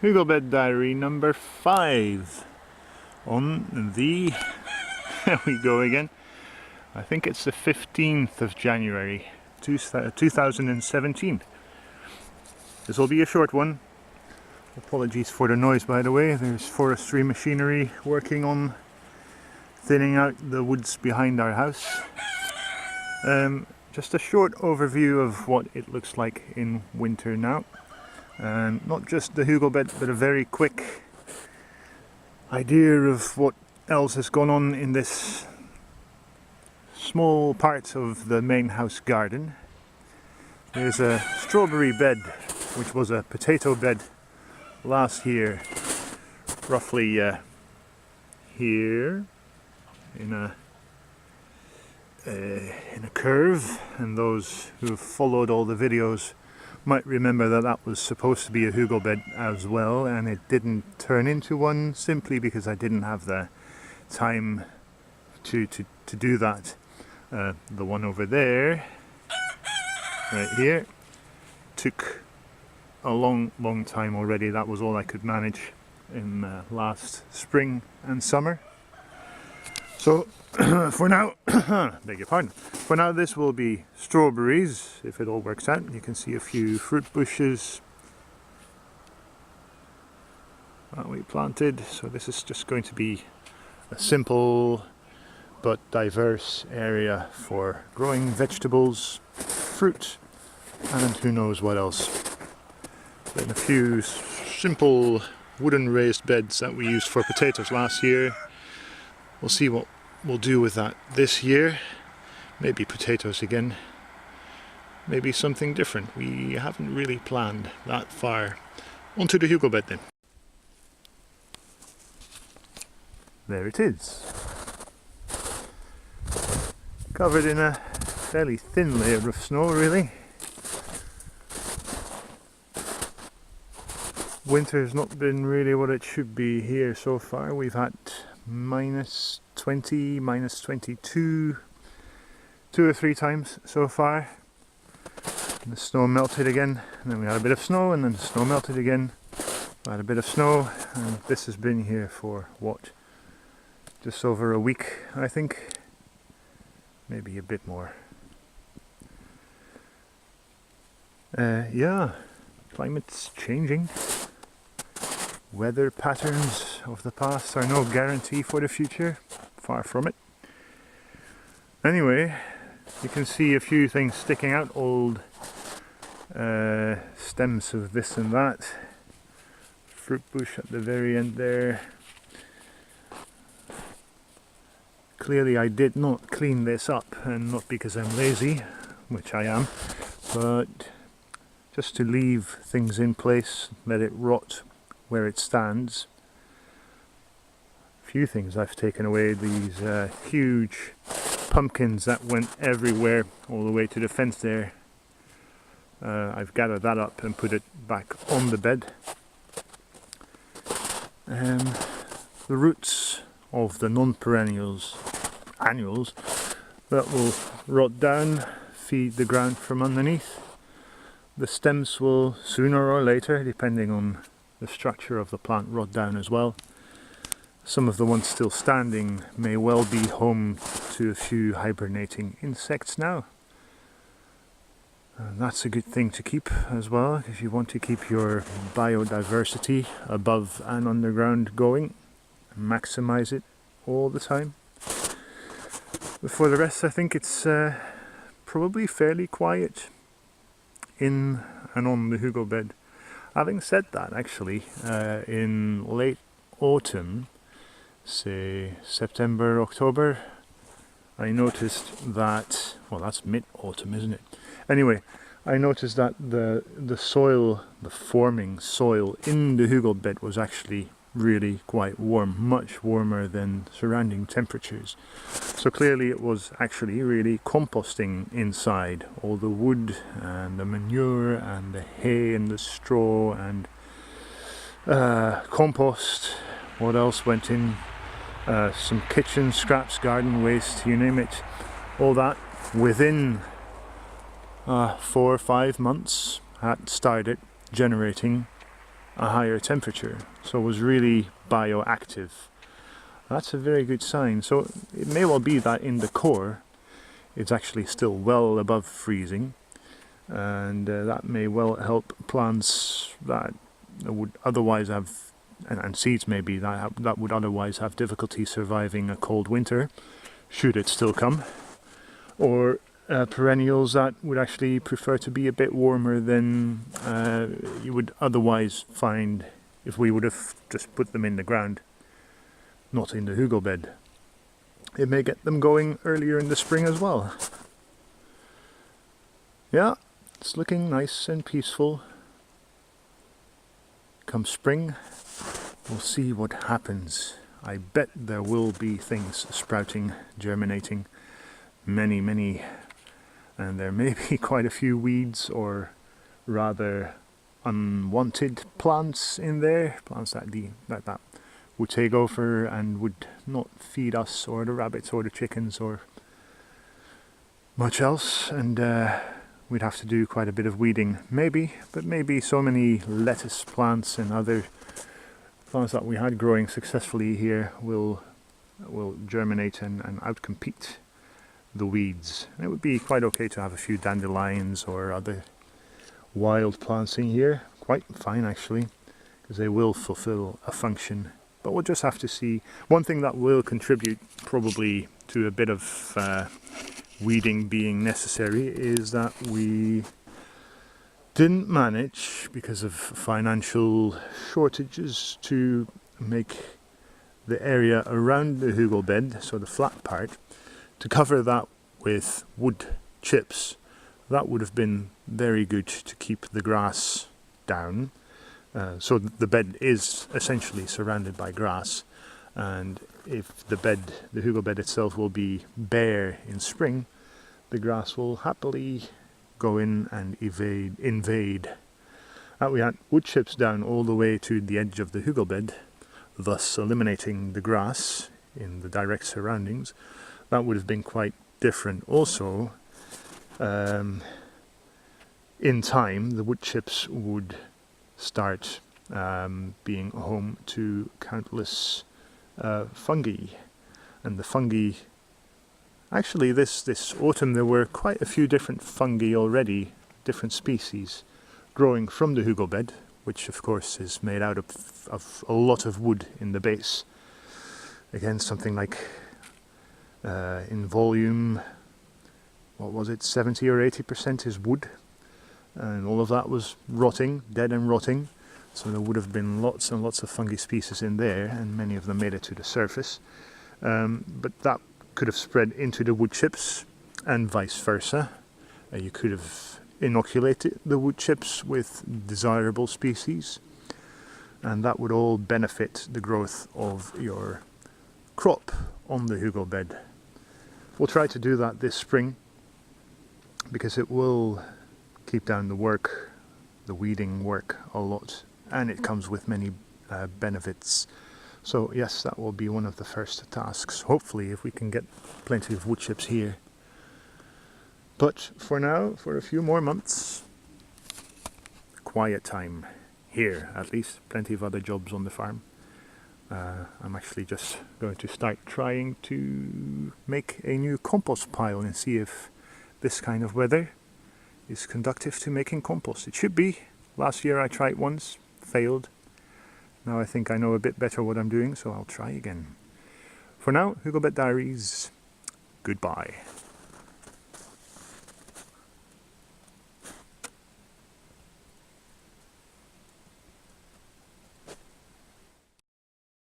Hugelbed diary number 5 on the, there we go again, I think it's the 15th of January 2017. This will be a short one. Apologies for the noise, by the way. There's forestry machinery working on thinning out the woods behind our house. Just a short overview of what it looks like in winter now. And not just the Hugelbed, but a very quick idea of what else has gone on in this small part of the main house garden. There's a strawberry bed, which was a potato bed last year, roughly here in a curve, and those who have followed all the videos might remember that that was supposed to be a Hugelbed as well, and it didn't turn into one simply because I didn't have the time to do that. The one over there, right here, took a long time already. That was all I could manage in last spring and summer. So for now, beg your pardon, for now this will be strawberries, if it all works out. You can see a few fruit bushes that we planted. So this is just going to be a simple but diverse area for growing vegetables, fruit, and who knows what else. Then a few simple wooden raised beds that we used for potatoes last year. We'll see what we'll do with that this year. Maybe potatoes again, maybe something different. We haven't really planned that far. Onto the Hugelbed then. There it is. Covered in a fairly thin layer of snow, really. Winter's not been really what it should be here so far. We've had minus 20, minus 22, 2 or 3 times so far. And the snow melted again, and then we had a bit of snow, and then the snow melted again. We had a bit of snow, and this has been here for what? Just over a week, I think. Maybe a bit more. Yeah, climate's changing. Weather patterns of the past are no guarantee for the future, far from it. Anyway, you can see a few things sticking out, old stems of this and that. Fruit bush at the very end there. Clearly I did not clean this up, and not because I'm lazy, which I am, but just to leave things in place, let it rot where it stands. A few things I've taken away, these huge pumpkins that went everywhere all the way to the fence there. I've gathered that up and put it back on the bed. The roots of the non-perennials, annuals, that will rot down, feed the ground from underneath. The stems will sooner or later, depending on the structure of the plant, rot down as well. Some of the ones still standing may well be home to a few hibernating insects now. And that's a good thing to keep as well, if you want to keep your biodiversity above and underground going. Maximize it all the time. But for the rest, I think it's probably fairly quiet in and on the Hugelbed. Having said that, actually, in late autumn, say September, October, I noticed that, well, that's mid-autumn, isn't it? Anyway, I noticed that the soil, the forming soil in the Hugelbed was actually really quite warm, much warmer than surrounding temperatures. So clearly it was actually really composting inside. All the wood and the manure and the hay and the straw and compost. What else went in? Some kitchen scraps, garden waste, you name it. All that within 4 or 5 months had started generating a higher temperature, so it was really bioactive. That's a very good sign. So it may well be that in the core it's actually still well above freezing, and that may well help plants that would otherwise have, and seeds maybe that would otherwise have difficulty surviving a cold winter, should it still come, or perennials that would actually prefer to be a bit warmer than you would otherwise find if we would have just put them in the ground, not in the Hugelbed. It may get them going earlier in the spring as well. Yeah, it's looking nice and peaceful. Come spring, we'll see what happens. I bet there will be things sprouting, germinating, many, and there may be quite a few weeds or rather unwanted plants in there, plants that would take over and would not feed us or the rabbits or the chickens or much else, and we'd have to do quite a bit of weeding, maybe, but maybe so many lettuce plants and other plants that we had growing successfully here will germinate and outcompete the weeds. And it would be quite okay to have a few dandelions or other wild plants in here, quite fine actually, because they will fulfill a function. But we'll just have to see. One thing that will contribute probably to a bit of weeding being necessary is that we didn't manage, because of financial shortages, to make the area around the Hugelbed, so the flat part, to cover that with wood chips. That would have been very good to keep the grass down. So the bed is essentially surrounded by grass, and if the Hugelbed itself will be bare in spring, the grass will happily go in and invade. We had wood chips down all the way to the edge of the Hugelbed, thus eliminating the grass in the direct surroundings. That would have been quite different. Also, in time, the wood chips would start being home to countless fungi, and the fungi, actually this autumn there were quite a few different fungi already, different species growing from the Hugelbed, which of course is made out of a lot of wood in the base. Again, something like in volume, what was it, 70 or 80% is wood, and all of that was rotting, dead and rotting. So there would have been lots and lots of fungi species in there, and many of them made it to the surface. But that could have spread into the wood chips and vice versa. You could have inoculated the wood chips with desirable species, and that would all benefit the growth of your crop on the Hugelbed. We'll try to do that this spring, because it will keep down the weeding work a lot, and it comes with many benefits. So yes, that will be one of the first tasks, hopefully, if we can get plenty of wood chips here. But for now, for a few more months, quiet time here, at least. Plenty of other jobs on the farm. I'm actually just going to start trying to make a new compost pile and see if this kind of weather is conducive to making compost. It should be. Last year I tried once, failed. Now I think I know a bit better what I'm doing, so I'll try again. For now, Hugelbed Diaries, goodbye.